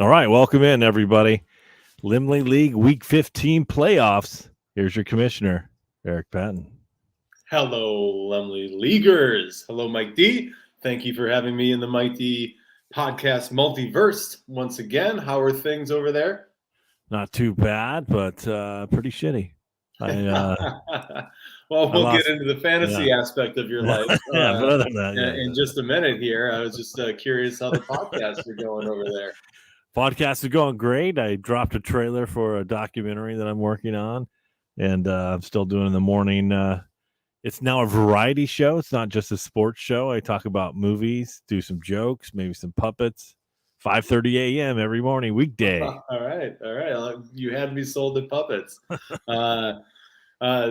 All right, welcome in, everybody. Laemmle League Week 15 playoffs. Here's your commissioner, Eric Patton. Hello, Laemmle Leaguers. Hello, Mike D. Thank you for having me in the Mike D podcast multiverse once again. How are things over there? Not too bad, but pretty shitty. Well, we'll get into the fantasy aspect of your life but other than that, in just a minute here. I was just curious how the podcasts are going over there. Podcasts are going great. I dropped a trailer for a documentary that I'm working on, and I'm still doing in the morning. It's now a variety show. It's not just a sports show. I talk about movies, do some jokes, maybe some puppets. 5:30 a.m. every morning, weekday. All right. You had me sold at puppets.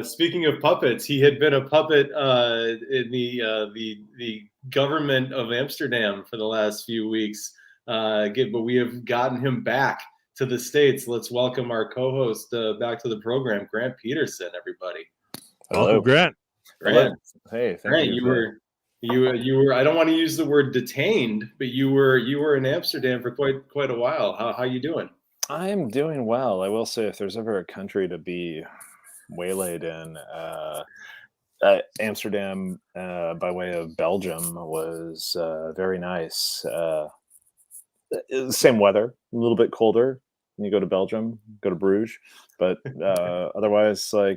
Speaking of puppets, he had been a puppet in the government of Amsterdam for the last few weeks. But we have gotten him back to the States. Let's welcome our co-host back to the program, Grant Peterson. Everybody, welcome, Grant. Grant. Hey, thank Grant, you were. I don't want to use the word detained, but you were in Amsterdam for quite a while. How you doing? I'm doing well. I will say, if there's ever a country to be waylaid in, Amsterdam by way of Belgium was very nice. Same weather, a little bit colder when you go to Belgium, go to Bruges, but otherwise, there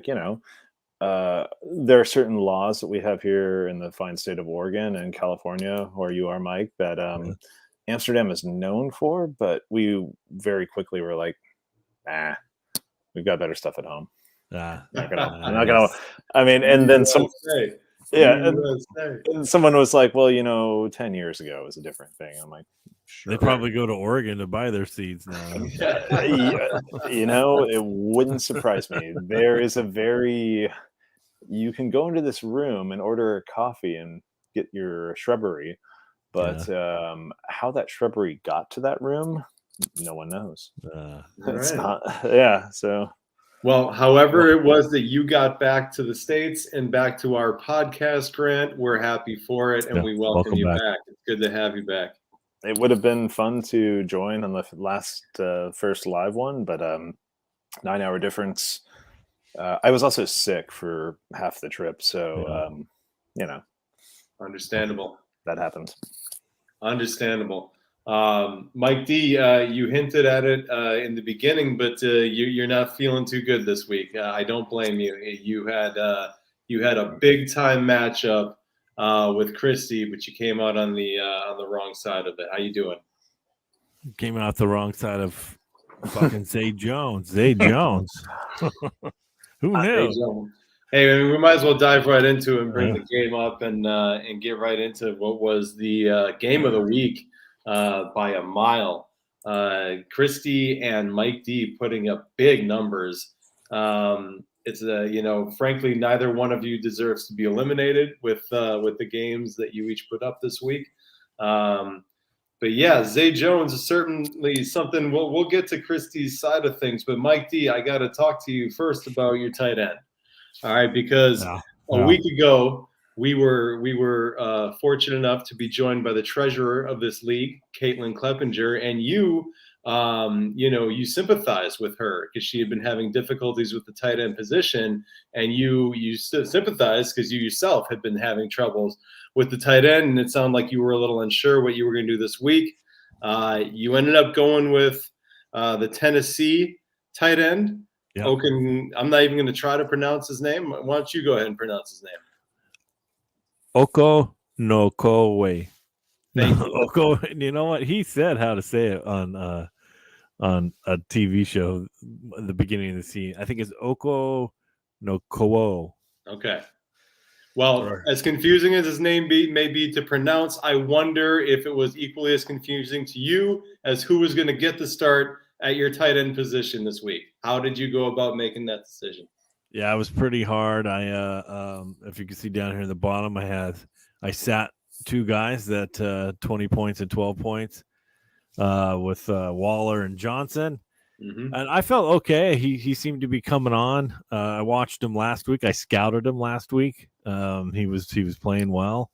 are certain laws that we have here in the fine state of Oregon and California, where you are, Mike, that Amsterdam is known for, but we very quickly were like, we've got better stuff at home. Not gonna. I mean, and then some. And someone was like, well, 10 years ago was a different thing. I'm like, sure. They probably go to Oregon to buy their seeds now. It wouldn't surprise me. There is you can go into this room and order a coffee and get your shrubbery, but how that shrubbery got to that room, no one knows. It's not, so. Well, however it was that you got back to the States and back to our podcast, Grant, we're happy for it, and we welcome you back. It's good to have you back. It would have been fun to join on the last first live one, but 9-hour difference. I was also sick for half the trip, so understandable. That happened. Understandable. Mike D, you hinted at it in the beginning, but you're not feeling too good this week. I don't blame you. You had a big time matchup with Christy, but you came out on the wrong side of it. How you doing? Came out the wrong side of fucking Zay Jones. Zay Jones. Who knew? Hey, we might as well dive right into it and bring the game up and get right into what was the game of the week. By a mile. Christy and Mike D putting up big numbers. It's frankly, neither one of you deserves to be eliminated with the games that you each put up this week. But yeah, Zay Jones is certainly something. We'll get to Christy's side of things, but Mike D, I got to talk to you first about your tight end. All right, because a week ago, we were fortunate enough to be joined by the treasurer of this league, Caitlin Kleppinger, and you sympathize with her because she had been having difficulties with the tight end position, and you sympathize because you yourself had been having troubles with the tight end, and it sounded like you were a little unsure what you were going to do this week. You ended up going with the Tennessee tight end. Yep. I'm not even going to try to pronounce his name. Why don't you go ahead and pronounce his name? Okonokowe. Oko, you know what? He said how to say it on a TV show at the beginning of the scene. I think it's Okonokowo. Okay. Well, as confusing as his name may be to pronounce, I wonder if it was equally as confusing to you as who was going to get the start at your tight end position this week. How did you go about making that decision? Yeah, it was pretty hard. If you can see down here in the bottom, I sat two guys that 20 points and 12 points with Waller and Johnson. Mm-hmm. And I felt okay. He seemed to be coming on. I watched him last week. I scouted him last week. He was playing well.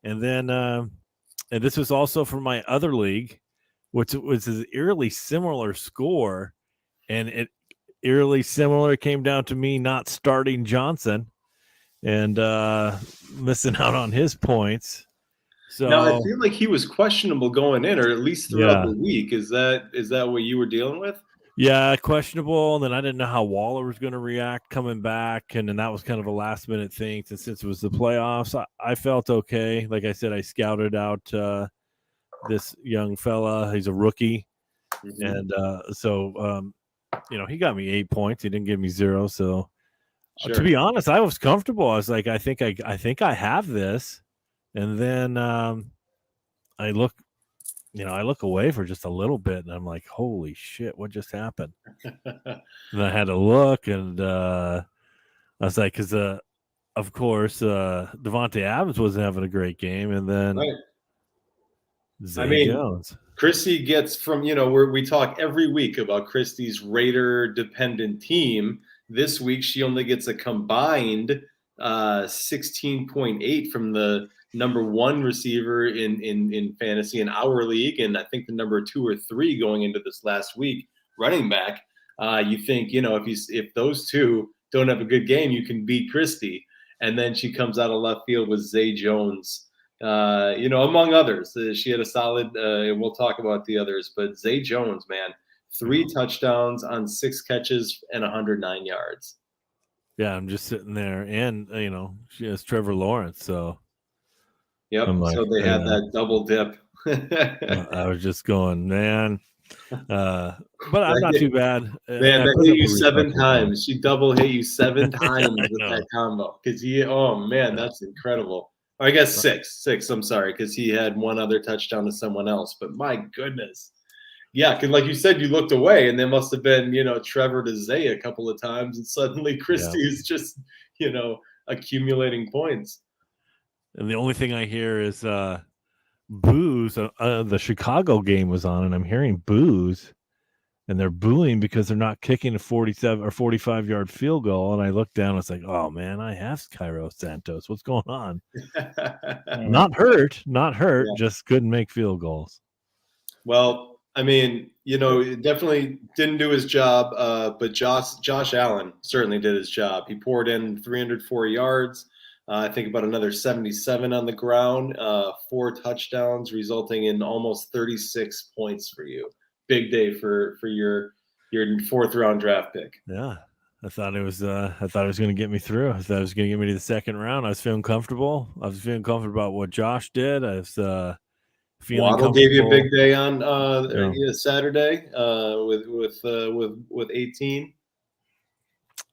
And then and this was also for my other league, which was an eerily similar score, and it eerily similar came down to me not starting Johnson and missing out on his points. So Now I feel like he was questionable going in, or at least throughout Yeah. the week. Is that what you were dealing with? yeah, questionable. And then I didn't know how Waller was going to react coming back, and then that was kind of a last minute thing. Since it was the playoffs, I felt okay. Like I said, I scouted out this young fella. He's a rookie, and so he got me 8 points. He didn't give me 0. So Sure. to be honest, I was comfortable. I was like, I think I have this, and then I look away for just a little bit, and I'm like, holy shit, what just happened? And I had to look, and I was like, because of course Devontae Adams wasn't having a great game, and then Right. Zay Jones. Christy gets from, we talk every week about Christy's Raider dependent team. This week, she only gets a combined 16.8 from the number 1 receiver in fantasy in our league. And I think the number 2 or 3 going into this last week, running back. You think, if those two don't have a good game, you can beat Christy. And then she comes out of left field with Zay Jones. Among others. She had a solid, we'll talk about the others, but Zay Jones, man, 3 touchdowns on 6 catches and 109 yards. Yeah, I'm just sitting there, and she has Trevor Lawrence, so yep. I'm like, so they had that double dip. I was just going, man. But I'm not too bad. Man, that hit you 7 times. She double hit you 7 times with that combo. Because that's incredible. I guess 6. I'm sorry, because he had 1 other touchdown to someone else. But my goodness. Yeah, because like you said, you looked away, and there must have been, Trevor to Zay a couple of times, and suddenly Christy is just, accumulating points. And the only thing I hear is boos. The Chicago game was on, and I'm hearing boos, and they're booing because they're not kicking a 47 or 45-yard field goal. And I look down, it's like, oh man, I have Cairo Santos. What's going on? Not hurt, yeah. Just couldn't make field goals. Well, I mean, definitely didn't do his job, but Josh Allen certainly did his job. He poured in 304 yards. I think about another 77 on the ground, 4 touchdowns, resulting in almost 36 points for you. Big day for your 4th round draft pick. Yeah, I thought it was going to get me through. I thought it was going to get me to the 2nd round. I was feeling comfortable. I what Josh did. I was feeling Waddle gave you a big day on Saturday with 18.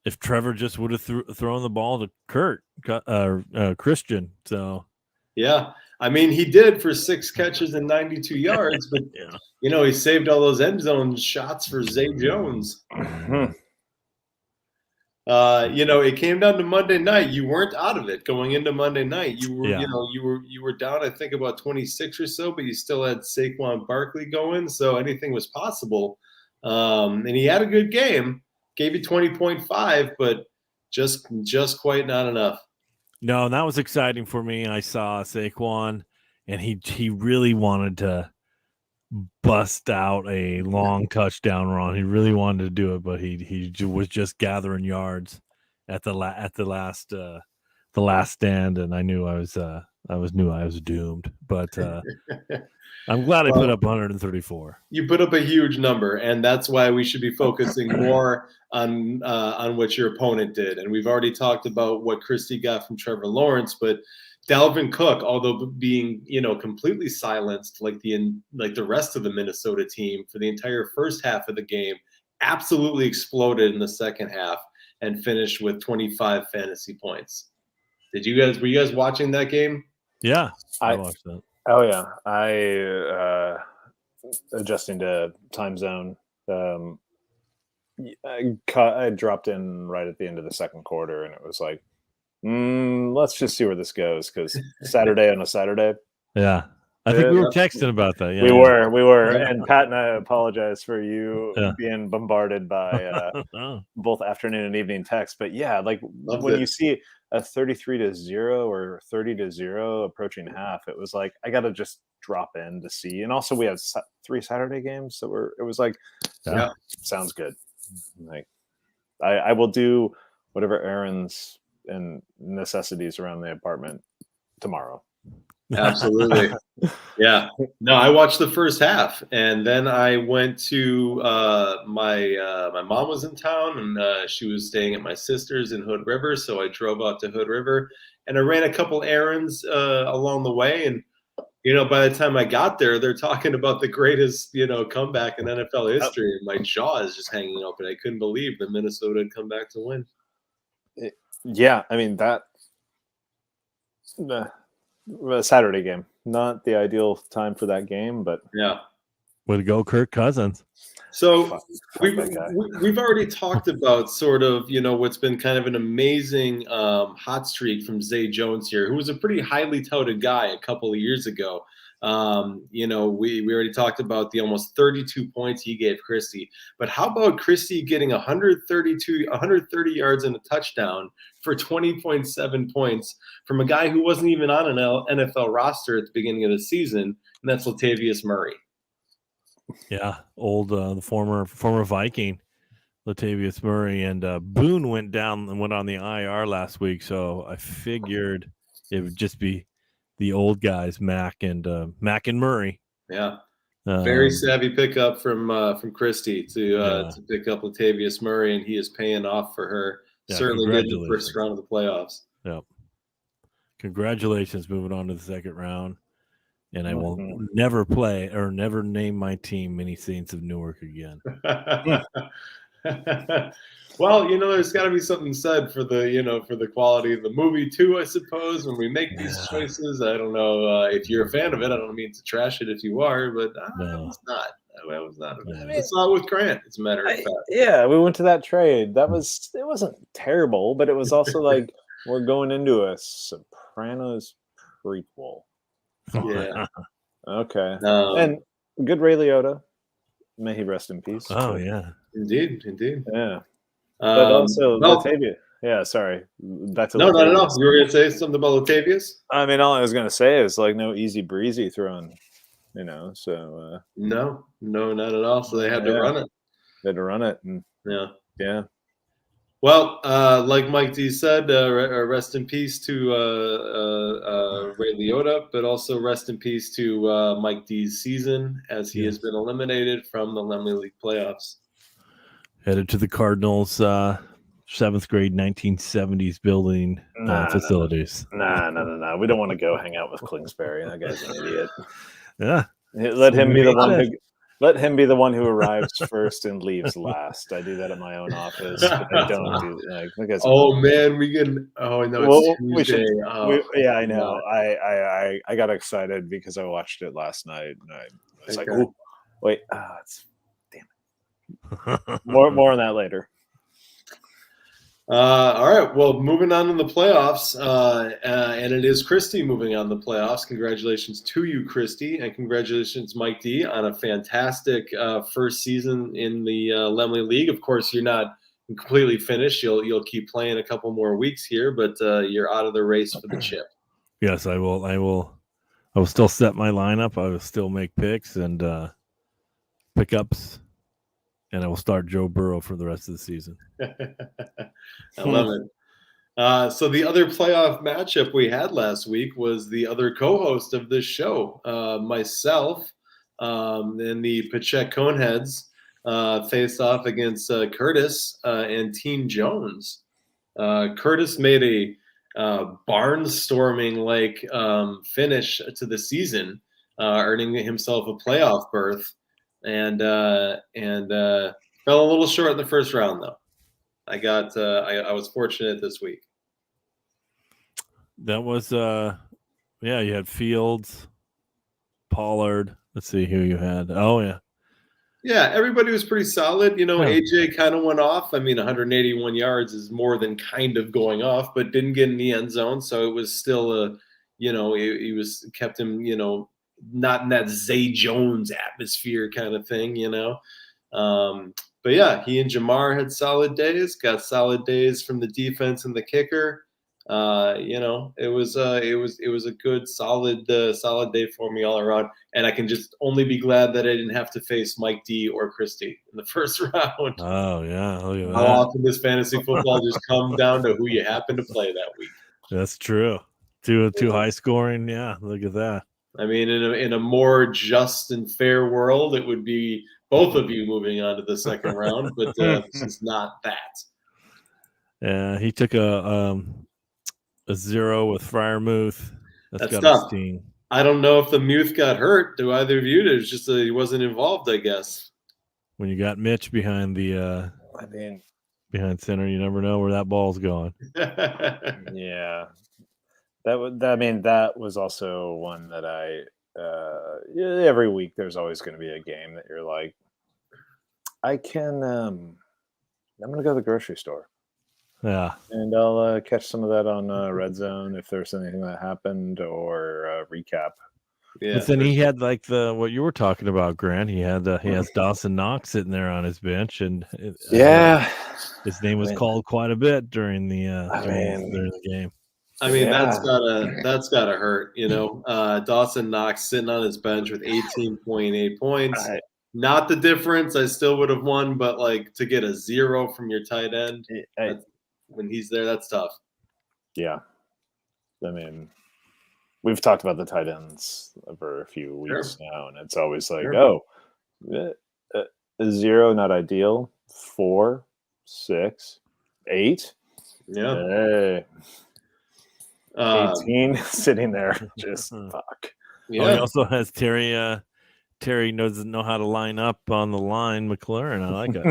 If Trevor just would have thrown the ball to Christian, so yeah, I mean he did for 6 catches and 92 yards, but he saved all those end zone shots for Zay Jones. It came down to Monday night. You weren't out of it going into Monday night. You were, you were down, I think, about 26 or so, but you still had Saquon Barkley going, so anything was possible. And he had a good game. Gave you 20.5, but just quite not enough. No, that was exciting for me. I saw Saquon, and he really wanted to bust out a long touchdown run. He really wanted to do it, but he was just gathering yards at the last stand, and I knew I was doomed. But I'm glad I put up 134. You put up a huge number, and that's why we should be focusing more on what your opponent did. And we've already talked about what Christy got from Trevor Lawrence, but Dalvin Cook, although being completely silenced like the rest of the Minnesota team for the entire first half of the game, absolutely exploded in the second half and finished with 25 fantasy points. Were you guys watching that game? Yeah, I watched that. Oh yeah, I adjusting to time zone. I dropped in right at the end of the 2nd quarter, and it was like, let's just see where this goes, because Saturday on a Saturday. Yeah, I think we were texting about that. Yeah, we were, and Pat and I apologize for you being bombarded by both afternoon and evening texts. But yeah, like when you see a 33-0 or 30-0 approaching half, it was like I got to just drop in to see. And also, we had 3 Saturday games, so it was like, Yeah. sounds good. Like, I will do whatever errands and necessities around the apartment tomorrow. Absolutely. Yeah. No, I watched the first half, and then I went to my mom was in town, and she was staying at my sister's in Hood River, so I drove out to Hood River, and I ran a couple errands along the way, and by the time I got there, they're talking about the greatest comeback in NFL history, and my jaw is just hanging open. I couldn't believe that Minnesota had come back to win. Yeah, I mean that. A Saturday game, not the ideal time for that game, but Yeah. Way to go, Kirk Cousins. So we've that guy. we've already talked about sort of what's been kind of an amazing hot streak from Zay Jones here, who was a pretty highly touted guy a couple of years ago. We already talked about the almost 32 points he gave Christie, but how about Christie getting 130 yards and a touchdown for 20.7 points from a guy who wasn't even on an NFL roster at the beginning of the season, and that's Latavius Murray. Yeah, old the former Viking, Latavius Murray, and Boone went down and went on the IR last week, so I figured it would just be the old guys, Mac and Murray. Yeah, very savvy pickup from Christie Yeah. to pick up Latavius Murray, and he is paying off for her. Yeah, Certainly did in the first round of the playoffs. Yeah, congratulations, moving on to the second round. And I will never play or never name my team Mini Saints of Newark again. Well, there's got to be something said for the quality of the movie too, I suppose. When we make these choices, I don't know if you're a fan of it. I don't mean to trash it if you are, but I was not. I was not. I saw it with Grant. As a matter of fact. Yeah, we went to that trade. It wasn't terrible, but it was also like we're going into a Sopranos prequel. Yeah. Okay. And good Ray Liotta. May he rest in peace. Oh yeah. Indeed. Yeah. But also Latavius. Yeah, sorry. Back to no. Latavius. You were gonna say something about Latavius? I mean, all I was gonna say is like no easy breezy throwing, so No, not at all. So they had to run it. They had to run it. And yeah. Well, like Mike D said, rest in peace to Ray Liotta, but also rest in peace to Mike D's season, as he has been eliminated from the Laemmle League playoffs. Headed to the Cardinals' 7th grade 1970s building facilities. No. We don't want to go hang out with Kingsbury. That guy's an idiot. Yeah. Let him be the one who. Let him be the one who arrives first and leaves last. I do that in my own office. But I don't do that. Oh man, we can. Oh no, it's Tuesday. Yeah, I know. I got excited because I watched it last night, and I was like, "Oh, wait, damn it." More on that later. All right. Well, moving on in the playoffs, and it is Christie moving on the playoffs. Congratulations to you, Christie, and congratulations, Mike D, on a fantastic first season in the Laemmle League. Of course, you're not completely finished. You'll keep playing a couple more weeks here, but you're out of the race for the chip. Yes, I will. I will still set my lineup. I will still make picks and pickups. And I will start Joe Burrow for the rest of the season. I love it. So the other playoff matchup we had last week was the other co-host of this show, myself, and the Pacheco Coneheads faced off against Curtis and Team Jones. Curtis made a barnstorming-like finish to the season, earning himself a playoff berth. And fell a little short in the first round, though. I was fortunate this week. That was you had Fields, Pollard. Let's see who you had. Oh yeah, everybody was pretty solid. AJ kind of went off. I mean, 181 yards is more than kind of going off, but didn't get in the end zone, so it was still he was kept him not in that Zay Jones atmosphere kind of thing, but yeah, he and Jamar had solid days, got solid days from the defense and the kicker. It was a good, solid day for me all around. And I can just only be glad that I didn't have to face Mike D or Christie in the first round. Oh yeah, look at How that. often does fantasy football just come down to who you happen to play that week? That's true. Two high scoring. Yeah, look at that. I mean, in a more just and fair world, it would be both of you moving on to the second round, but this is not that. Yeah, he took a 0 with Friarmouth. That's got tough. a sting. I don't know if the Muth got hurt. Do either of you? It was just he wasn't involved, I guess. When you got Mitch behind the behind center, you never know where that ball's going. Yeah. That was also one that every week there's always going to be a game that you're like, I'm going to go to the grocery store. Yeah. And I'll catch some of that on Red Zone if there's anything that happened or recap. Yeah. But then he had like what you were talking about, Grant. He has Dawson Knox sitting there on his bench, and his name was called quite a bit during the game. I mean, that's gotta hurt, Dawson Knox sitting on his bench with 18.8 points. Not the difference. I still would have won, but like to get a 0 from your tight end when he's there, that's tough. Yeah. I mean, we've talked about the tight ends for a few weeks now, and it's always like, a 0, not ideal. 4, 6, 8. Yeah. Hey. 18 sitting there, just fuck. Yeah. Oh, he also has Terry. Terry doesn't know how to line up on the line. McLaurin, I like it.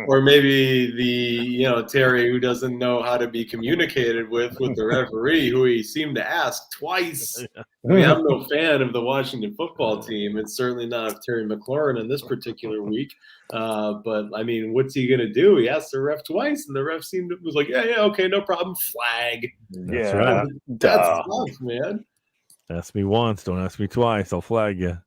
Or maybe the Terry who doesn't know how to be communicated with the referee, who he seemed to ask twice. I mean, I'm no fan of the Washington football team, and certainly not of Terry McLaurin in this particular week. But I mean, what's he gonna do? He asked the ref twice, and the ref was like, "Yeah, okay, no problem." Flag. That's right. That's tough, man. Ask me once, don't ask me twice. I'll flag you.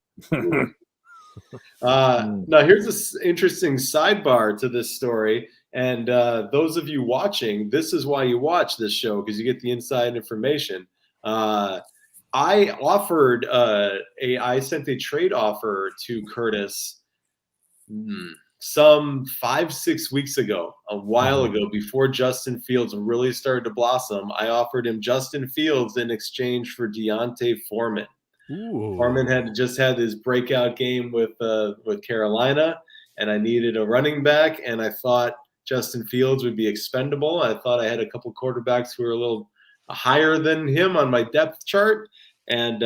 Now here's an interesting sidebar to this story, and those of you watching, this is why you watch this show, because you get the inside information. I sent a trade offer to Curtis some 5-6 weeks ago, a while ago, before Justin Fields really started to blossom. I offered him Justin Fields in exchange for Deontay Foreman. Ooh. Foreman had just had his breakout game with Carolina, and I needed a running back, and I thought Justin Fields would be expendable. I thought I had a couple quarterbacks who were a little higher than him on my depth chart, and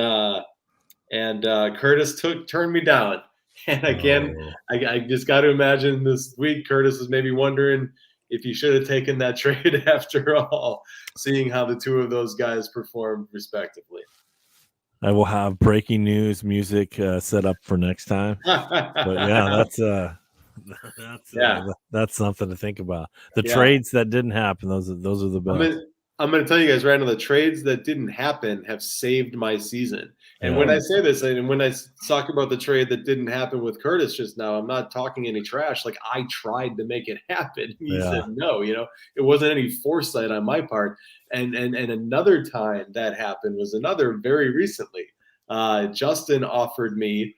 Curtis turned me down. And again, I just got to imagine this week Curtis is maybe wondering if he should have taken that trade after all, seeing how the two of those guys performed respectively. I will have breaking news music set up for next time. But yeah, that's something to think about. The trades that didn't happen, those are the best. I'm going to tell you guys right now, the trades that didn't happen have saved my season. And when I say this, and when I talk about the trade that didn't happen with Curtis just now, I'm not talking any trash. Like, I tried to make it happen. He said no. It wasn't any foresight on my part. And another time that happened was very recently. Justin offered me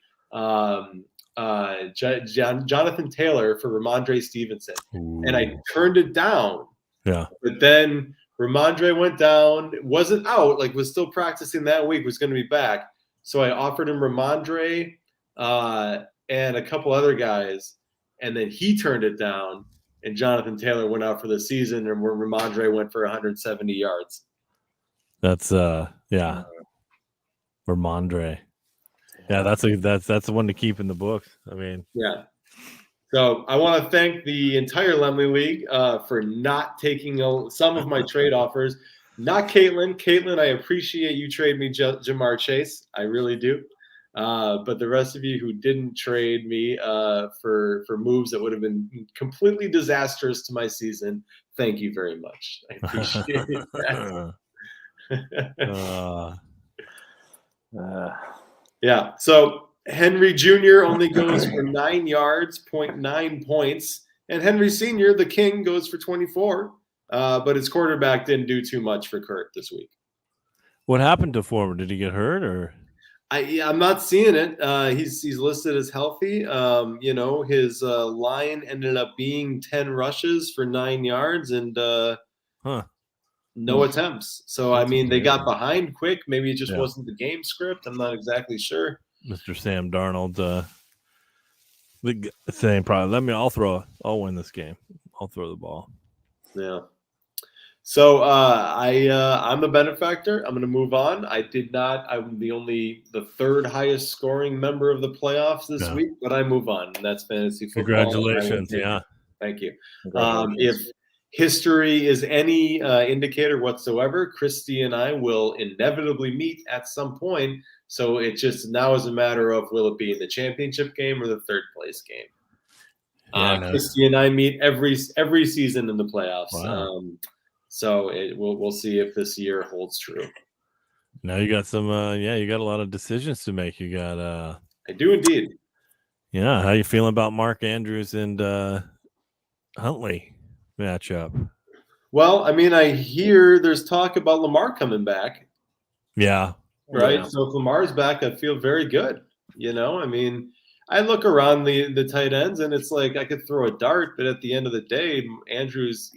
Jonathan Taylor for Ramondre Stevenson. Ooh. And I turned it down. Yeah. But then Ramondre went down, wasn't out, was still practicing that week, was going to be back. So I offered him Ramondre and a couple other guys, and then he turned it down, and Jonathan Taylor went out for the season, and Ramondre went for 170 yards. That's Ramondre. Yeah, that's the one to keep in the books. I mean, yeah. So I want to thank the entire Laemmle League for not taking some of my trade offers. Not Caitlin. Caitlin, I appreciate you trade me Jamar Chase. I really do. But the rest of you who didn't trade me for moves that would have been completely disastrous to my season, thank you very much. I appreciate that. Yeah. So Henry Jr. only goes for 9 yards, 0.9 points. And Henry Sr., the king, goes for 24. but his quarterback didn't do too much for Kurt this week. What happened to Former? Did he get hurt or? I'm not seeing it. He's listed as healthy. His line ended up being 10 rushes for 9 yards and no attempts. So That's they got amazing. behind quick. Maybe it just wasn't the game script. I'm not exactly sure. Mr. Sam Darnold, saying probably I'll win this game. I'll throw the ball. Yeah. So I'm a benefactor. I'm going to move on. I'm the third highest scoring member of the playoffs this week, but I move on. And that's fantasy football. Congratulations. Yeah. Thank you. If history is any indicator whatsoever, Christy and I will inevitably meet at some point. So it just now is a matter of will it be in the championship game or the third place game? Christy and I meet every season in the playoffs. Wow. So we'll see if this year holds true. Now you got some, you got a lot of decisions to make. You got, I do indeed. Yeah, how you feeling about Mark Andrews and Huntley matchup? Well, I hear there's talk about Lamar coming back. Yeah. Right. Yeah. So if Lamar's back, I feel very good. I look around the tight ends and it's like I could throw a dart, but at the end of the day, Andrews,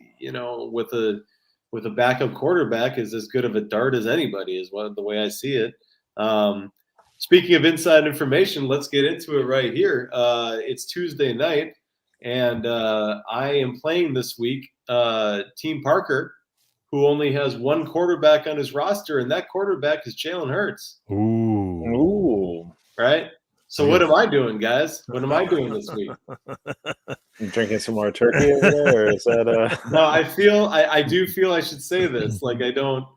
with a backup quarterback is as good of a dart as anybody is the way I see it. Speaking of inside information, let's get into it right here. It's Tuesday night, and I am playing this week Team Parker, who only has one quarterback on his roster, and that quarterback is Jalen Hurts. Ooh. Right? So what am I doing, guys? What am I doing this week? You drinking some more turkey over there, or is that No, I do feel I should say this. Like I don't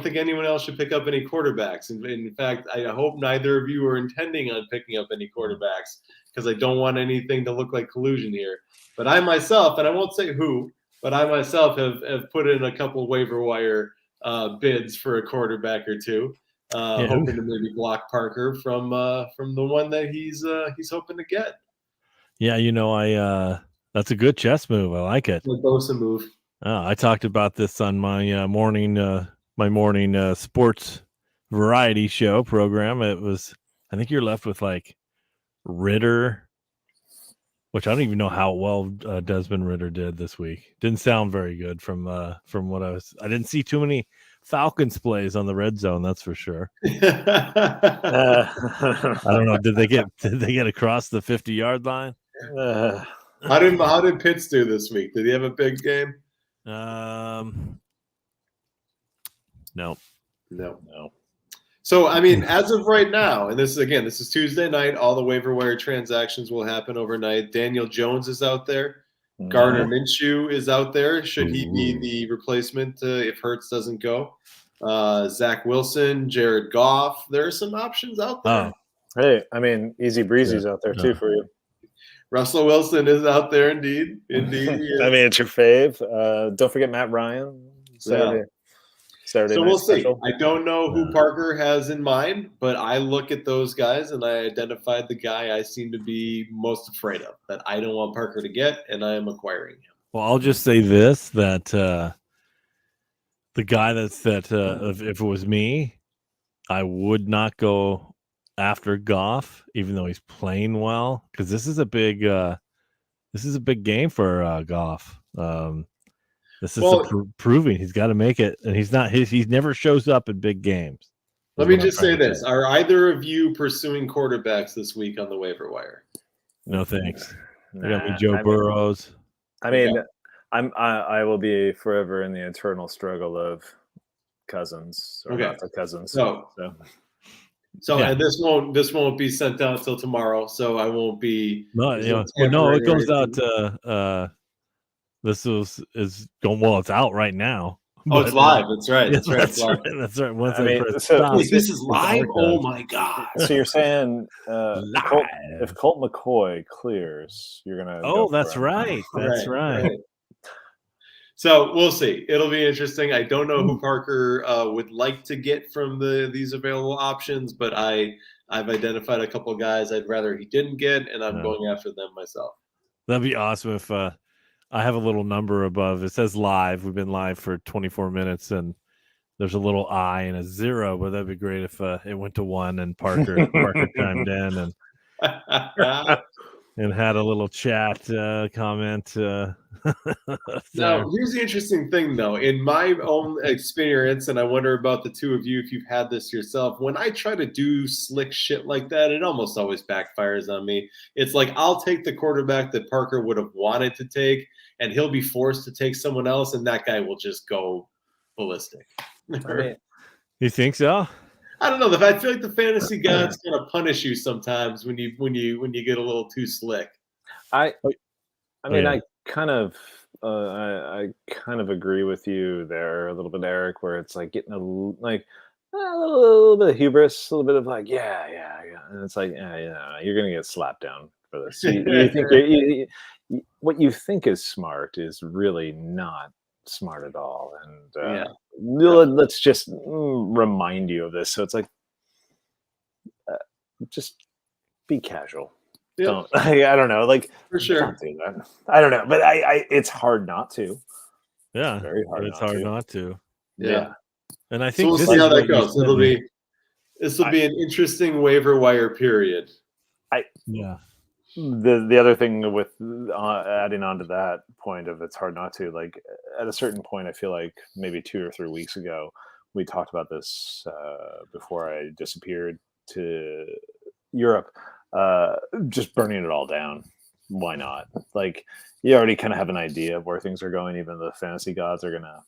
think anyone else should pick up any quarterbacks. In fact, I hope neither of you are intending on picking up any quarterbacks because I don't want anything to look like collusion here. But I myself, and I won't say who, but I myself have put in a couple waiver wire bids for a quarterback or two. Hoping to maybe block Parker from the one that he's hoping to get. Yeah, that's a good chess move. I like it. Bosa move. I talked about this on my morning sports variety show program. I think you're left with like Ritter, which I don't even know how well Desmond Ritter did this week. Didn't sound very good from what I didn't see too many Falcons plays on the red zone, that's for sure. I don't know. Did they get across the 50-yard line? How did Pitts do this week? Did he have a big game? No. So as of right now, and this is Tuesday night. All the waiver wire transactions will happen overnight. Daniel Jones is out there. Gardner Minshew is out there. Should he be the replacement if Hurts doesn't go? Zach Wilson, Jared Goff. There are some options out there. Hey, Easy Breezy's out there too for you. Russell Wilson is out there, indeed. It's your fave. Don't forget Matt Ryan. Saturday so we'll see. Special. I don't know who Parker has in mind, but I look at those guys and I identified the guy I seem to be most afraid of that I don't want Parker to get, and I am acquiring him. Well, I'll just say this, that the guy if it was me, I would not go after Goff, even though he's playing well, because this is a big game for Goff. This is proving he's got to make it, and he never shows up in big games. Let me just say this: are either of you pursuing quarterbacks this week on the waiver wire? No thanks. I got me Joe Burrows. I will be forever in the eternal struggle of Cousins or not the Cousins. So and this won't be sent out until tomorrow, so I won't be. It goes out. This is going well. It's out right now. It's live. That's right. That's right. That's right. Once this is live. Oh my god! So you're saying if Colt McCoy clears, you're gonna? Oh, that's right. That's right. So we'll see. It'll be interesting. I don't know who Parker would like to get from these available options, but I've identified a couple guys I'd rather he didn't get, and I'm going after them myself. That'd be awesome if I have a little number above. It says live. We've been live for 24 minutes, and there's a little I and a 0. But that'd be great if it went to 1 and Parker chimed in and had a little chat comment. Now, here's the interesting thing, though. In my own experience, and I wonder about the two of you if you've had this yourself, when I try to do slick shit like that, it almost always backfires on me. It's like I'll take the quarterback that Parker would have wanted to take, and he'll be forced to take someone else, and that guy will just go ballistic. I mean, you think so? I don't know. I feel like the fantasy gods kind of punish you sometimes when you get a little too slick. I kind of I kind of agree with you there a little bit, Eric, where it's like getting a little bit of hubris, a little bit of like, yeah, and it's like, yeah, you're gonna get slapped down for this. You think what you think is smart is really not smart at all, and let's just remind you of this. So it's like, just be casual. Yeah. Don't I don't know, like, For sure. don't do that. I don't know, but I it's hard not to. Yeah, It's very hard. It's hard not to. Yeah. And I think we'll see how that goes. This will be an interesting waiver wire period. The other thing with adding on to that point of it's hard not to, like, at a certain point, I feel like maybe 2 or 3 weeks ago, we talked about this before I disappeared to Europe, just burning it all down. Why not? Like, you already kind of have an idea of where things are going. Even the fantasy gods are going to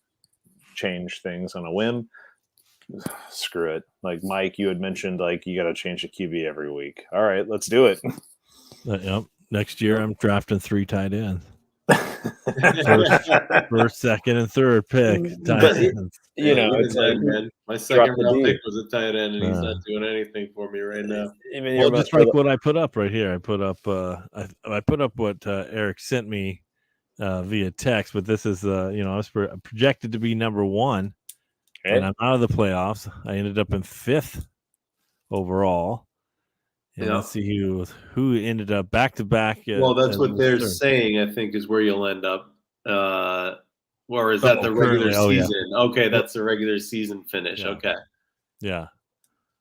change things on a whim. Screw it. Like, Mike, you had mentioned, like, you got to change the QB every week. All right, let's do it. Yep. Next year, I'm drafting 3 tight ends. First, second, and third pick. It's like, man. My second round pick was a tight end, and he's not doing anything for me right now. Well, just like what I put up right here. I put up I put up what Eric sent me via text, but this is I was projected to be number 1, and I'm out of the playoffs. I ended up in 5th overall. And let's see who ended up back to back. Well, that's what they're saying, I think, is where you'll end up. Or is that the regular season? Okay, that's the regular season finish. Yeah. Okay. Yeah.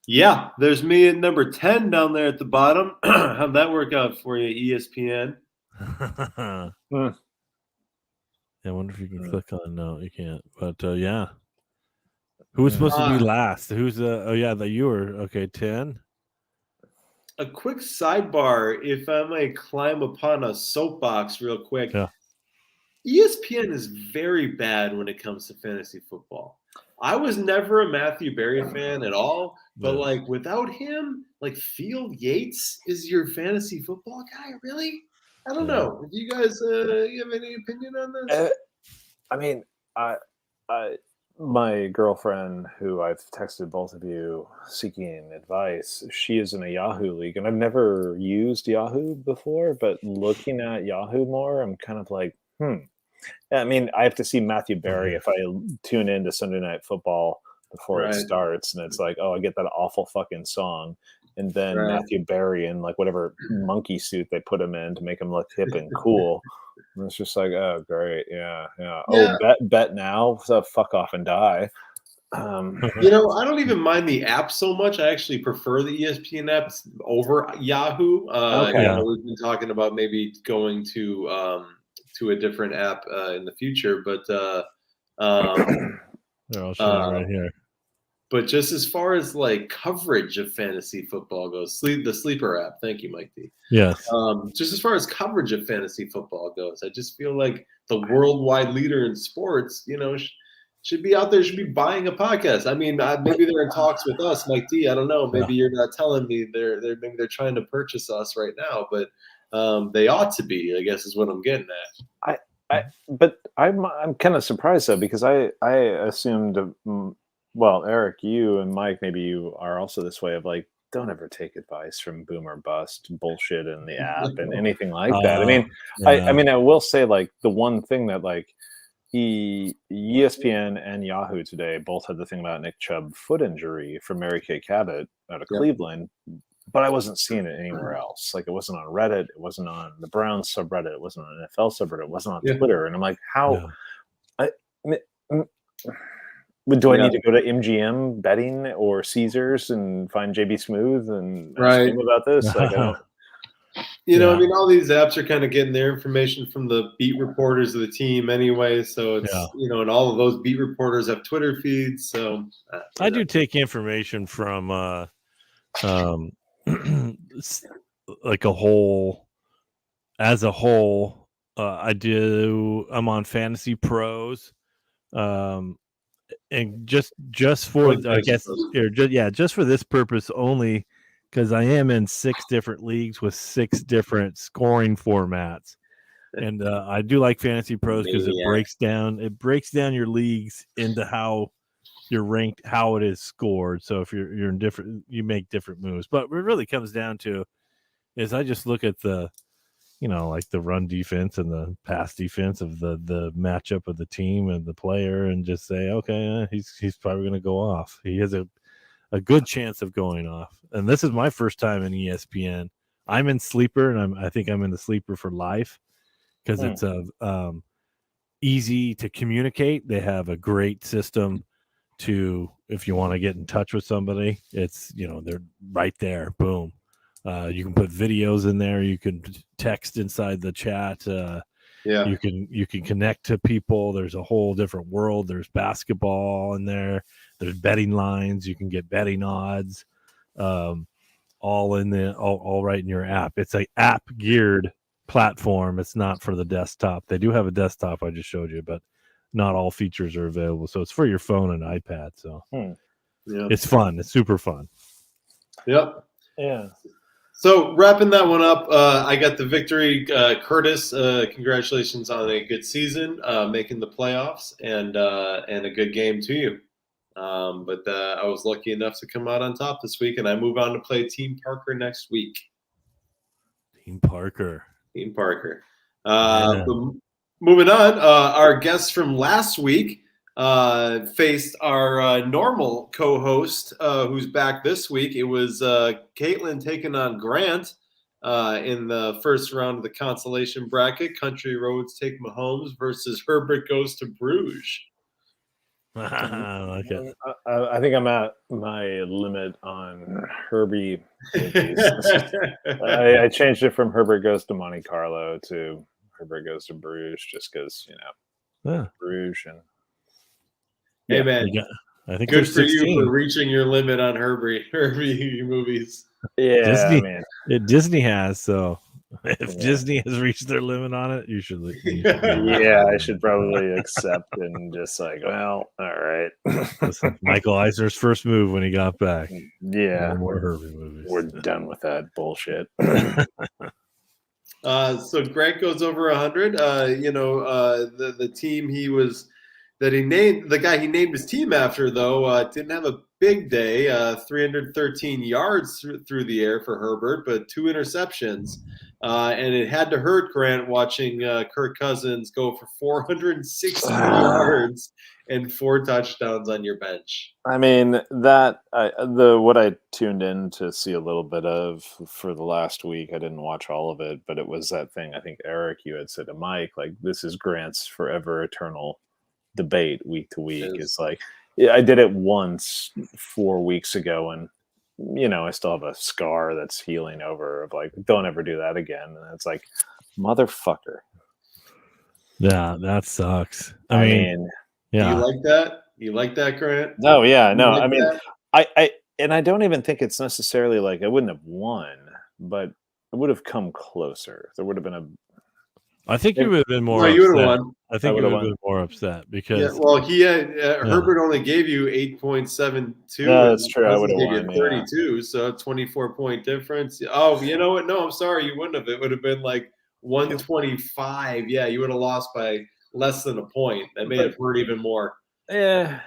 Yeah, there's me at number 10 down there at the bottom. How'd that work out for you, ESPN? I wonder if you can click on. No, you can't. But yeah. Who was supposed to be last? Who's you were okay, 10. A quick sidebar, if I may climb upon a soapbox real quick. Yeah. ESPN is very bad when it comes to fantasy football. I was never a Matthew Berry fan at all, but like without him, like Field Yates is your fantasy football guy, really? I don't know. Do you guys you have any opinion on this? I mean, my girlfriend, who I've texted both of you seeking advice, she is in a Yahoo league, and I've never used Yahoo before, but looking at Yahoo more, I'm kind of like, I mean, I have to see Matthew Berry if I tune into Sunday Night Football before it starts, and it's like, oh, I get that awful fucking song, and then Matthew Berry in like whatever monkey suit they put him in to make him look hip and cool. And it's just like, oh, great, yeah. Oh, bet now, so fuck off and die. I don't even mind the app so much. I actually prefer the ESPN apps over Yahoo. We've been talking about maybe going to a different app in the future, but I'll show you right here. But just as far as like coverage of fantasy football goes, the Sleeper app. Thank you, Mike D. Yes. Just as far as coverage of fantasy football goes, I just feel like the worldwide leader in sports, should be out there, should be buying a podcast. I mean, maybe they're in talks with us, Mike D. I don't know. Maybe you're not telling me maybe they're trying to purchase us right now, but they ought to be, I guess, is what I'm getting at. But I'm kind of surprised though, because I assumed. Well, Eric, you and Mike, maybe you are also this way of like, don't ever take advice from boom or bust bullshit in the app and anything like that. I mean, I mean, I will say like the one thing that like ESPN and Yahoo today both had the thing about Nick Chubb foot injury from Mary Kay Cabot out of Cleveland. but I wasn't seeing it anywhere else. Like, it wasn't on Reddit, it wasn't on the Browns subreddit, it wasn't on NFL subreddit, it wasn't on Yeah. Twitter. And I'm like, how? Yeah. Do I Yeah. need to go to MGM betting or Caesars and find JB Smooth and ask Right. him about this? Like, I don't. You know, I Yeah. mean, all these apps are kind of getting their information from the beat reporters of the team anyway. So it's, Yeah. you know, and all of those beat reporters have Twitter feeds. So I do take information from like a whole as a whole. I'm on Fantasy Pros, and just for I guess just for this purpose only, because I am in 6 different leagues with 6 different scoring formats, and I do like Fantasy Pros because it breaks down your leagues into how you're ranked, how it is scored. So if you're in different, you make different moves. But what it really comes down to is I just look at the, like the run defense and the pass defense of the matchup of the team and the player, and just say, okay, he's probably going to go off. He has a good chance of going off. And this is my first time in ESPN. I'm in sleeper, and I think I'm in the sleeper for life because it's easy to communicate. They have a great system to, if you want to get in touch with somebody, it's, they're right there. Boom. You can put videos in there. You can text inside the chat. You can connect to people. There's a whole different world. There's basketball in there. There's betting lines. You can get betting odds, all in all right in your app. It's an app geared platform. It's not for the desktop. They do have a desktop I just showed you, but not all features are available. So it's for your phone and iPad. So it's fun. It's super fun. Yep. Yeah. So wrapping that one up, I got the victory. Curtis, congratulations on a good season, making the playoffs, and a good game to you. But I was lucky enough to come out on top this week, and I move on to play Team Parker next week. Team Parker. Moving on, our guests from last week faced our normal co-host, who's back this week. It was Caitlin taking on Grant in the first round of the consolation bracket. Country Roads take Mahomes versus Herbert goes to Bruges. I like it. I think I'm at my limit on Herbie. I changed it from Herbert goes to Monte Carlo to Herbert goes to Bruges, just because Bruges. And hey man, I think good for 16. you for reaching your limit on Herbie movies. Yeah, Disney has. So if Disney has reached their limit on it, you should yeah, I should probably accept and just like, well, all right. Listen, Michael Eisner's first move when he got back. Yeah, no more Herbie movies. We're done with that bullshit. So Grant goes over 100. The team he named, the guy he named his team after, though, didn't have a big day. 313 yards through the air for Herbert, but 2 interceptions. And it had to hurt Grant watching Kirk Cousins go for 460 yards and 4 touchdowns on your bench. I mean, what I tuned in to see a little bit of for the last week, I didn't watch all of it, but it was that thing I think, Eric, you had said to Mike, like, this is Grant's forever eternal debate week to week. It's like, I did it once 4 weeks ago, and I still have a scar that's healing over of like, don't ever do that again. And it's like, motherfucker. Yeah, that sucks. I mean, yeah. You like that? You like that, Grant? No, yeah, no. I mean, I don't even think it's necessarily like I wouldn't have won, but it would have come closer. There would have been I think you would have been more. No, you would have won. I think you would have been more upset because. Yeah, well, he had Herbert only gave you 8.72. No, that's true. I would have won. 32, so 24-point difference. Oh, you know what? No, I'm sorry, you wouldn't have. It would have been like 125. Yeah, you would have lost by less than a point. That may have hurt even more. Yeah,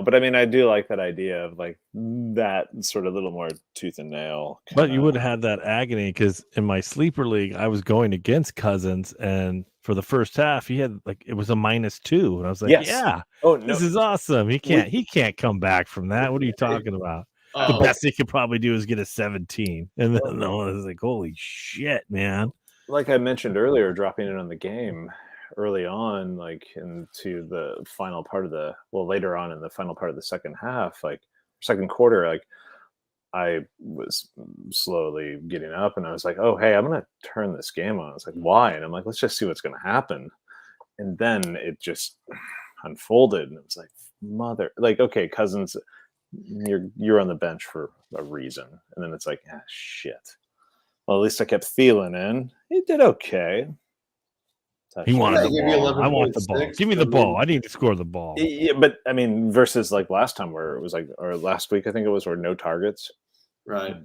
but I mean, I do like that idea of like that sort of little more tooth and nail. But you would have had that agony because in my sleeper league, I was going against Cousins, and for the first half, he had it was a -2, and I was like, yeah, this is awesome. He can't come back from that. What are you talking about? The Oh, best he could probably do is get a 17. And then the one is like, holy shit, man. Like I mentioned earlier, dropping in on the game early on, like into the final part of later on in the final part of the second half, like second quarter, like I was slowly getting up and I was like, oh, hey, I'm going to turn this game on. I was like, why? And I'm like, let's just see what's going to happen. And then it just unfolded. And it was like, like, okay, Cousins, you're on the bench for a reason. And then it's like, shit. Well, at least I kept Thielen in. He did okay. He wanted the give you ball. I want the ball. 11.6. Give me the ball. I need to score the ball. Yeah, but I mean, versus like last time where it was like, or last week, I think it was, or no targets. Right.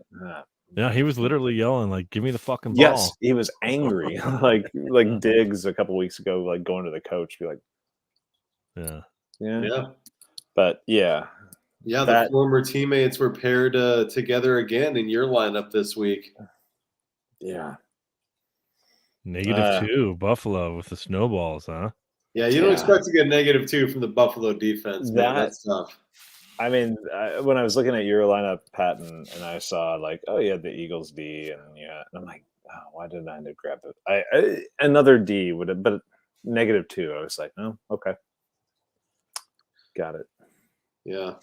Yeah, he was literally yelling, like, give me the fucking ball. Yes, he was angry. like Diggs a couple weeks ago, like going to the coach, be like, Yeah. But yeah. Yeah, the former teammates were paired together again in your lineup this week. Yeah. -2, Buffalo with the snowballs, huh? Yeah, you don't expect to get -2 from the Buffalo defense, man. That's tough. I mean, when I was looking at your lineup, Patton, and I saw like, oh yeah, the Eagles D, and I'm like, oh, why didn't I end up grab it? Another D would have, but -2. I was like, oh, okay, got it. Yeah.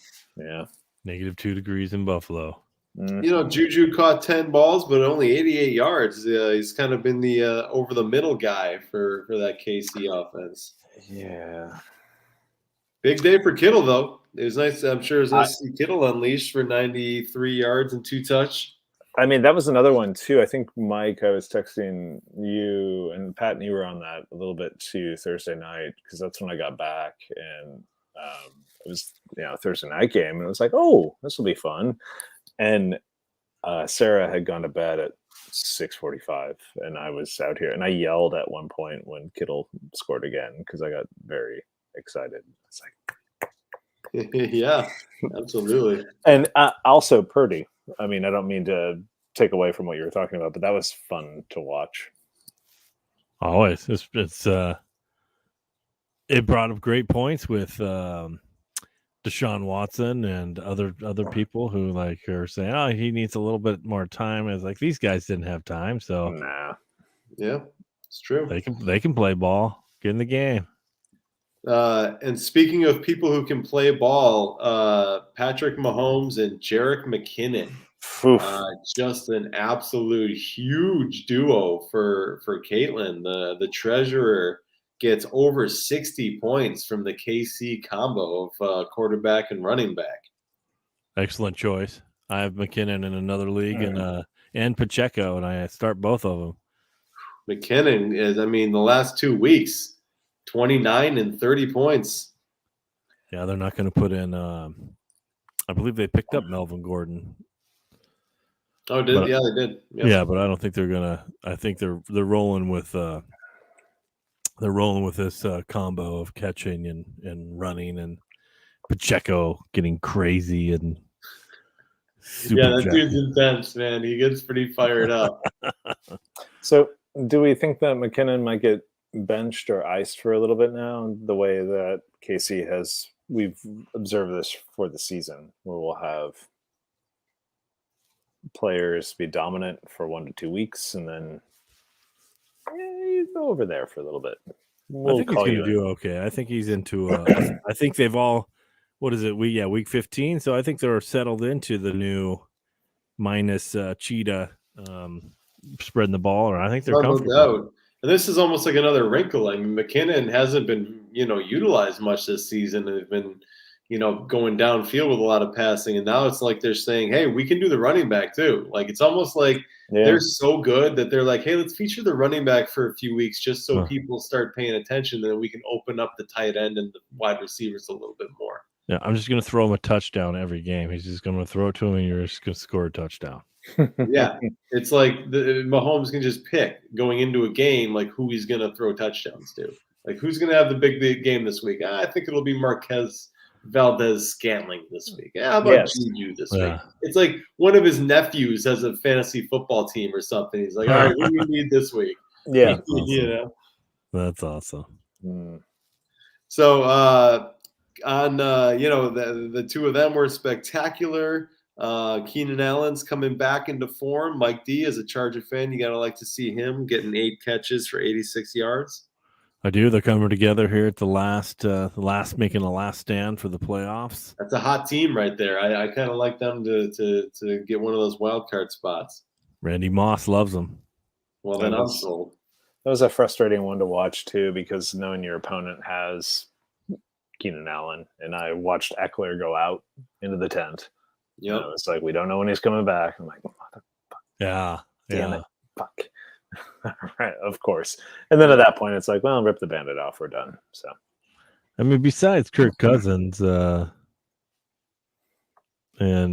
-2 degrees in Buffalo. Mm-hmm. Juju caught 10 balls, but only 88 yards. He's kind of been the over the middle guy for that KC offense. Yeah. Big day for Kittle, though. It was nice. I'm sure it was nice to see Kittle unleashed for 93 yards and 2 touch. I mean, that was another one too. I think Mike, I was texting you and Pat, and you were on that a little bit too Thursday night because that's when I got back, and it was Thursday night game, and it was like, oh, this will be fun. And Sarah had gone to bed at 6:45, and I was out here, and I yelled at one point when Kittle scored again because I got very excited. It's like, yeah, absolutely. And also Purdy. I mean, I don't mean to take away from what you were talking about, but that was fun to watch. Always, it brought up great points with Deshaun Watson and other people who like are saying, oh, he needs a little bit more time. It's like these guys didn't have time, so nah. Yeah, it's true. They can play ball. Get in the game. And speaking of people who can play ball, Patrick Mahomes and Jerick McKinnon, just an absolute huge duo for Caitlin. The treasurer gets over 60 points from the KC combo of quarterback and running back. Excellent choice. I have McKinnon in another league and Pacheco, and I start both of them. McKinnon is, the last 2 weeks, 29 and 30 points. Yeah, they're not going to put in. I believe they picked up Melvin Gordon. Oh, did they did? Yes. Yeah, but I don't think they're gonna. I think they're rolling with. They're rolling with this combo of catching and running, and Pacheco getting crazy and. That dude's intense, man. He gets pretty fired up. So, do we think that McKinnon might get benched or iced for a little bit now? The way that KC we've observed this for the season, where we'll have players be dominant for 1 to 2 weeks, and then you go over there for a little bit. I think he's going to do okay. I think he's into. I think they've all. What is it? Week 15. So I think they're settled into the new minus Cheetah spreading the ball, or I think they're comfortable. No doubt. And this is almost like another wrinkle. McKinnon hasn't been, utilized much this season. They've been, going downfield with a lot of passing. And now it's like they're saying, hey, we can do the running back too. Like it's almost like they're so good that they're like, hey, let's feature the running back for a few weeks just so people start paying attention. Then we can open up the tight end and the wide receivers a little bit more. Yeah, I'm just going to throw him a touchdown every game. He's just going to throw it to him, and you're just going to score a touchdown. Yeah, it's like Mahomes can just pick going into a game like who he's going to throw touchdowns to. Like who's going to have the big game this week? I think it'll be Marquez Valdez-Scantling this week. How about Juju this week? It's like one of his nephews has a fantasy football team or something. He's like, all right, who do you need this week? Yeah, awesome. That's awesome. So. On the two of them were spectacular. Keenan Allen's coming back into form. Mike D, as a Charger fan, you got to like to see him getting 8 catches for 86 yards. I do. They're coming together here at the last making the last stand for the playoffs. That's a hot team right there. I kind of like them to get one of those wild card spots. Randy Moss loves them. Well, then I'm sold. That was a frustrating one to watch too, because knowing your opponent has Keenan Allen, and I watched Eckler go out into the tent. Yep. It's like, we don't know when he's coming back. I'm like, Yeah. damn it, fuck. Right, of course. And then at that point, it's like, well, rip the bandit off. We're done. So, I mean, besides Kirk Cousins and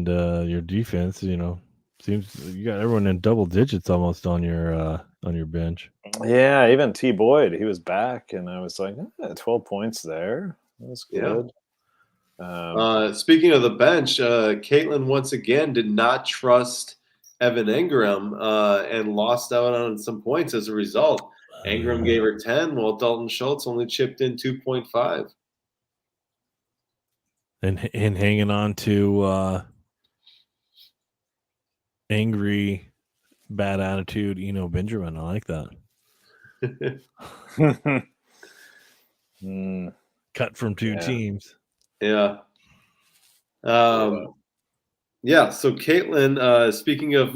your defense, seems you got everyone in double digits almost on your bench. yeah, even T. Boyd, he was back, and I was like, 12 points there. That was good. Speaking of the bench, Caitlin once again did not trust Evan Ingram and lost out on some points as a result. Ingram gave her 10, while Dalton Schultz only chipped in 2.5. And hanging on to angry, bad attitude, Benjamin. I like that. Cut from two teams. Yeah. Yeah, so Caitlin, speaking of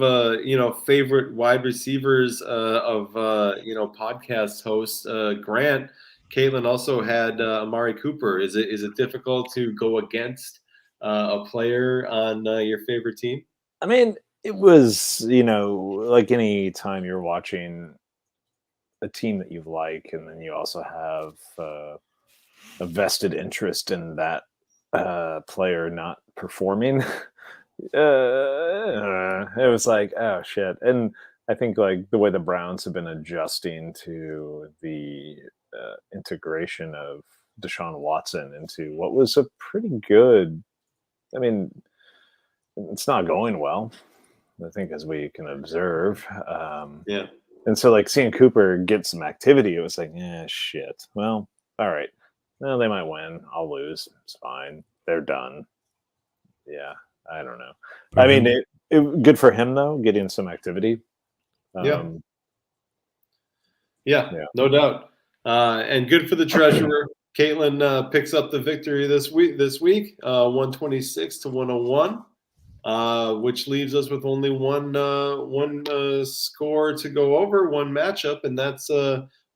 favorite wide receivers of podcast host Grant, Caitlin also had Amari Cooper. Is it difficult to go against a player on your favorite team? I mean, it was, like any time you're watching a team that you like, and then you also have a vested interest in that player not performing. It was like, oh shit. And I think like the way the Browns have been adjusting to the integration of Deshaun Watson into what was a pretty good, I mean, it's not going well, I think, as we can observe. Yeah. And so like seeing Cooper get some activity, it was like, shit. Well, all right. Well, they might win. I'll lose. It's fine. They're done. Yeah. I don't know. I mean, it good for him though, getting some activity. Yeah, no doubt. And good for the treasurer. Caitlin picks up the victory this week, 126 to 101, which leaves us with only one score to go over, one matchup, and that's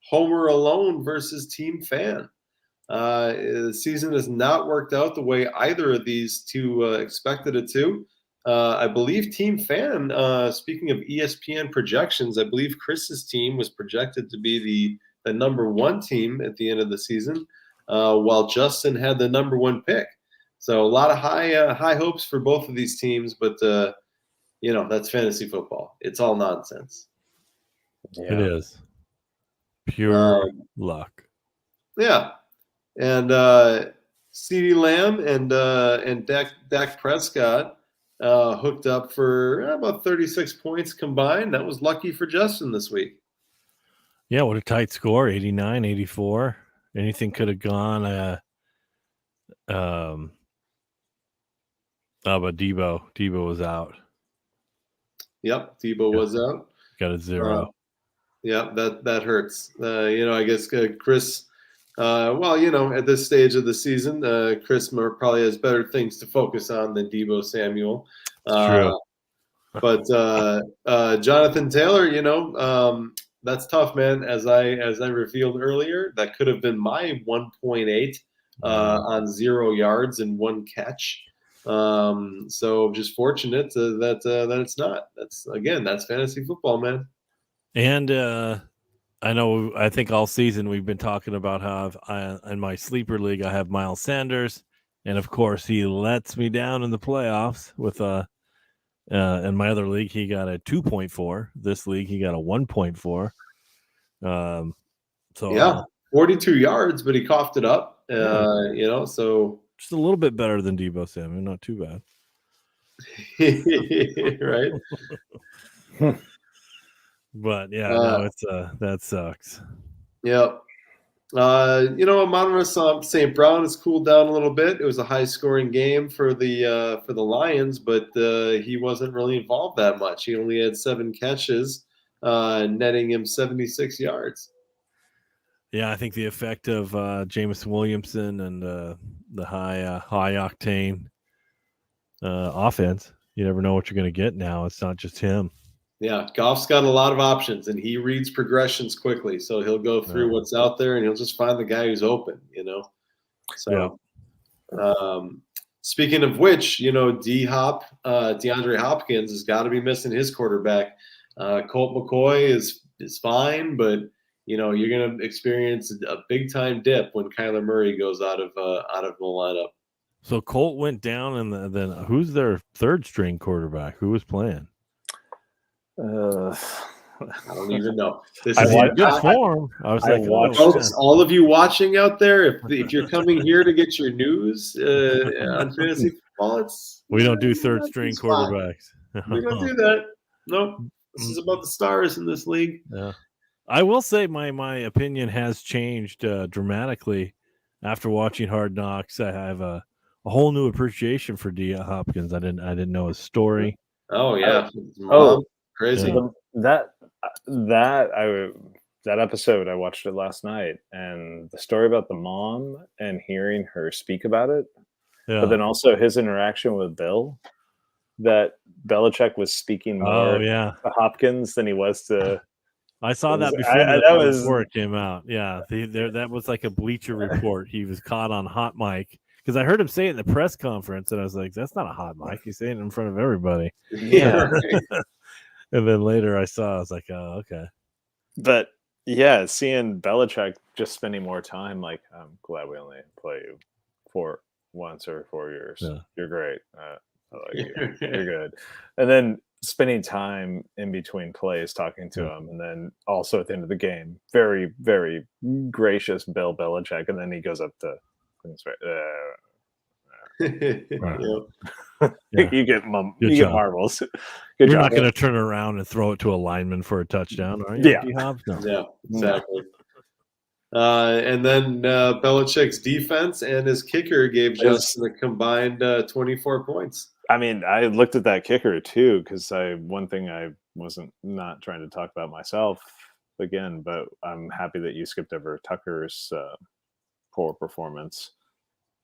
Homer Alone versus Team Fan. The season has not worked out the way either of these two expected it to. I believe Team Fan, speaking of ESPN projections, I believe Chris's team was projected to be the number 1 team at the end of the season, while Justin had the number 1 pick. So a lot of high hopes for both of these teams, but that's fantasy football. It's all nonsense. Yeah. It is pure luck. Yeah. And CeeDee Lamb and Dak Prescott hooked up for about 36 points combined. That was lucky for Justin this week. Yeah, what a tight score, 89, 84. Anything could have gone. But Debo was out. Yep, Debo was out. Got a 0. Yeah, that hurts. I guess Chris. At this stage of the season, Chris probably has better things to focus on than Debo Samuel. True. But Jonathan Taylor, that's tough, man. As I revealed earlier, that could have been my 1.8 on 0 yards and 1 catch. So just fortunate that it's not. That's fantasy football, man. And I think all season we've been talking about how in my sleeper league I have Miles Sanders, and of course he lets me down in the playoffs with in my other league he got a 2.4. This league he got a 1.4. So yeah, 42 yards, but he coughed it up. So just a little bit better than Debo Samuel, not too bad. Right. But yeah, no, it's that sucks. Yep. Amon-Ra St. Brown has cooled down a little bit. It was a high-scoring game for the Lions, but he wasn't really involved that much. He only had 7 catches, netting him 76 yards. Yeah, I think the effect of Jameson Williamson and the high octane offense. You never know what you're going to get now. It's not just him. Yeah, Goff's got a lot of options, and he reads progressions quickly. So he'll go through what's out there, and he'll just find the guy who's open. So, speaking of which, DeAndre Hopkins has got to be missing his quarterback. Colt McCoy is fine, but you're going to experience a big time dip when Kyler Murray goes out of the lineup. So Colt went down, and then who's their third string quarterback? Who was playing? I don't even know. This I is good form. I was like, folks, all of you watching out there, if you're coming here to get your news on fantasy football, we don't do third string quarterbacks. We don't do that. Nope. This is about the stars in this league. Yeah. I will say my opinion has changed dramatically after watching Hard Knocks. I have a whole new appreciation for D. Hopkins. I didn't know his story. Oh yeah. Crazy. Yeah. That episode, I watched it last night, and the story about the mom and hearing her speak about it, but then also his interaction with Bill, that Belichick was speaking more to Hopkins than he was to. I saw that before it came out. Yeah, that was like a Bleacher Report. He was caught on hot mic because I heard him say it in the press conference, and I was like, "That's not a hot mic. He's saying it in front of everybody." Yeah. And then later I was like, "Oh, okay." But yeah, seeing Belichick just spending more time, like, I'm glad we only play you for once or 4 years. Yeah. You're great. I like you. You're good. And then spending time in between plays talking to him, and then also at the end of the game, very, very gracious Bill Belichick, and then he goes up to you get marbles. You're not going to turn around and throw it to a lineman for a touchdown, are you? No. Yeah, exactly. And then Belichick's defense and his kicker gave Justin a combined 24 points. I mean, I looked at that kicker too, because one thing I wasn't not trying to talk about myself again, but I'm happy that you skipped over Tucker's poor performance.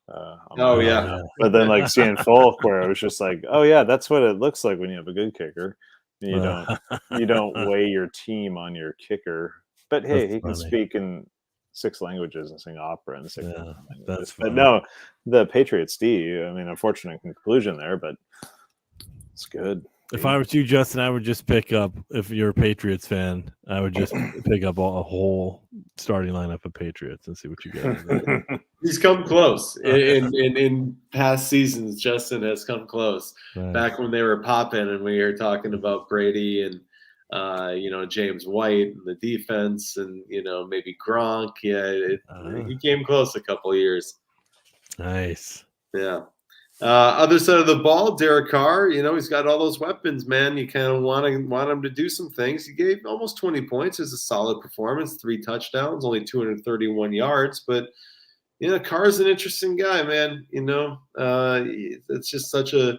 But then like seeing Folk, where it was just like, oh yeah, that's what it looks like when you have a good kicker. You don't weigh your team on your kicker. But hey, he can speak in 6 languages and sing opera in 6 languages. But no, the Patriots D. I mean, unfortunate conclusion there, but it's good. If I was you, Justin, I would just pick up. If you're a Patriots fan, I would just pick up a whole starting lineup of Patriots and see what you get. He's come close in past seasons. Justin has come close. Right. Back when they were popping, and we were talking about Brady and James White and the defense, and maybe Gronk. Yeah, he came close a couple of years. Nice. Yeah. Other side of the ball, Derek Carr, he's got all those weapons, man. You kind of want him to do some things. He gave almost 20 points. It's a solid performance, 3 touchdowns, only 231 yards. But, Carr's an interesting guy, man. It's just such a,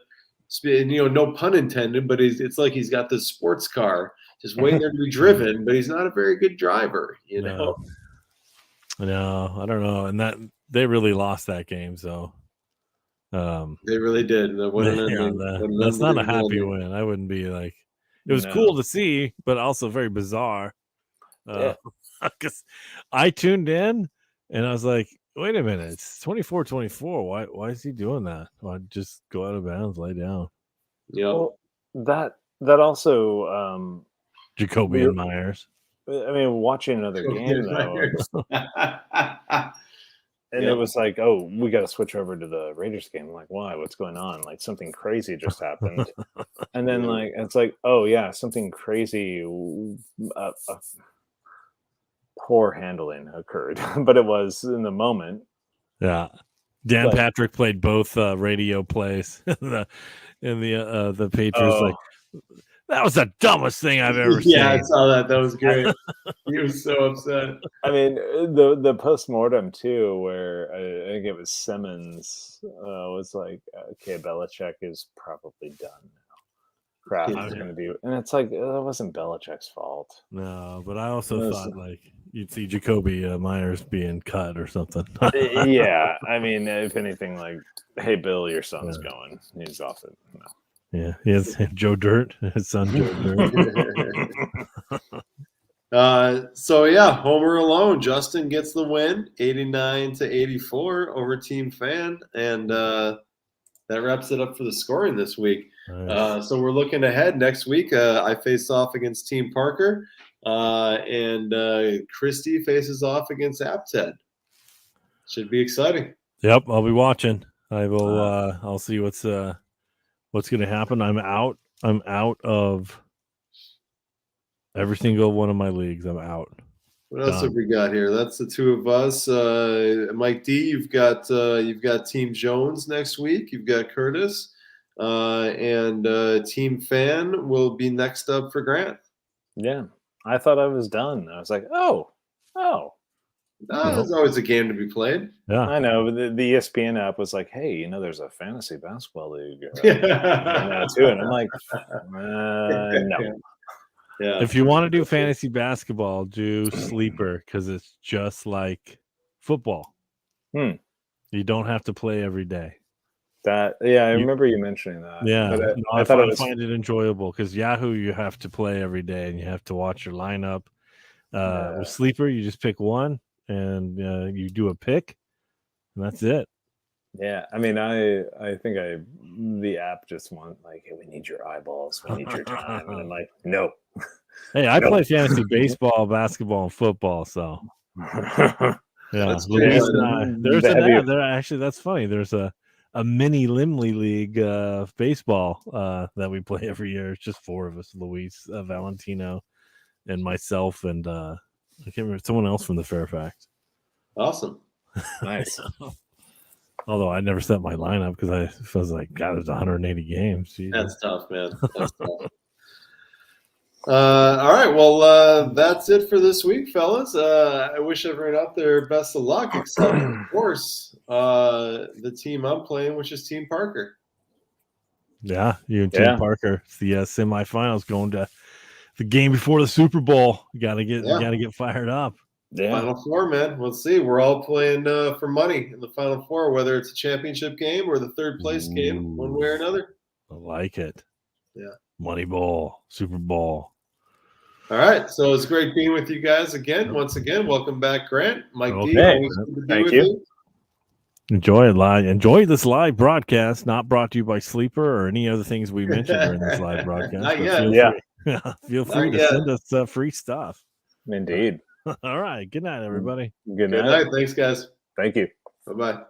no pun intended, but it's like he's got this sports car just waiting there to be driven, but he's not a very good driver, No, I don't know. And that they really lost that game, so. They really did. That's not a happy win. I wouldn't be like. It was cool to see, but also very bizarre. Because I tuned in and I was like, "Wait a minute, it's 24-24. Why is he doing that? Why just go out of bounds, lay down?" Yeah, well, that also Jacoby and Myers. I mean, watching another game though. And it was like, oh, we got to switch over to the Raiders game. I'm like, why? What's going on? Like something crazy just happened. And then it's like, oh yeah, something crazy. Poor handling occurred, but it was in the moment. Yeah, Dan Patrick played both radio plays in the Patriots. That was the dumbest thing I've ever Yeah, I seen. saw that. That was great. He was so upset. I mean, the post-mortem too, where I think it was Simmons was like, okay, Belichick is probably done now. Kraft is going to be, and it's like, that wasn't Belichick's fault. No, but I also thought like you'd see Jacoby Myers being cut or something. Yeah, I mean, if anything, like, hey, Bill, your son's going. He's off it. No. Yeah, he has Joe Dirt, his son Joe Dirt. So yeah, Homer alone. Justin gets the win, 89-84 over Team Fan, and that wraps it up for the scoring this week. Nice. So we're looking ahead next week. I face off against Team Parker, and Christy faces off against Apted. Should be exciting. Yep, I'll be watching. I will. I'll see what's going to happen. I'm out of every single one of my leagues. I'm out. What else have we got here? That's the two of us. Mike D, you've got Team Jones next week. You've got Curtis, and Team Fan will be next up for Grant. Yeah, I thought I was done. I was like, oh. There's always a game to be played. Yeah, I know. But the ESPN app was like, hey, there's a fantasy basketball league too, and I'm like, no. Yeah. If you want to do fantasy basketball, do Sleeper because it's just like football. You don't have to play every day. I remember you mentioning that. Yeah, but I find it enjoyable because Yahoo, you have to play every day and you have to watch your lineup. With Sleeper, you just pick one and you do a pick, and that's it. Yeah, I mean, I think the app just want like, hey, we need your eyeballs, we need your time, and I'm like, no. Hey, I play fantasy baseball, basketball, and football, so yeah. That's Luis true. and I, there's an ad there. Actually, that's funny. There's a mini Laemmle League baseball that we play every year. It's just four of us: Luis, Valentino, and myself, and I can't remember someone else from the Fairfax. Awesome. Nice. Although I never set my lineup because I was like, God, there's 180 games. Jeez. That's tough, man. That's tough. All right. Well, that's it for this week, fellas. I wish everyone out there best of luck, except, of course, the team I'm playing, which is Team Parker. Yeah, you and Team Parker. It's the semifinals going to the game before the Super Bowl. You gotta get fired up. Yeah. Final Four, man. We'll see. We're all playing for money in the Final Four, whether it's a championship game or the third place game, one way or another. I like it. Yeah. Money Bowl, Super Bowl. All right. So it's great being with you guys again. Once again, welcome back, Grant. Mike D. Thank you. Enjoy this live broadcast, not brought to you by Sleeper or any other things we mentioned during this live broadcast. Not yet. Feel free to send us free stuff. Indeed. All right. Good night, everybody. Good night. Good night. Thanks, guys. Thank you. Bye-bye.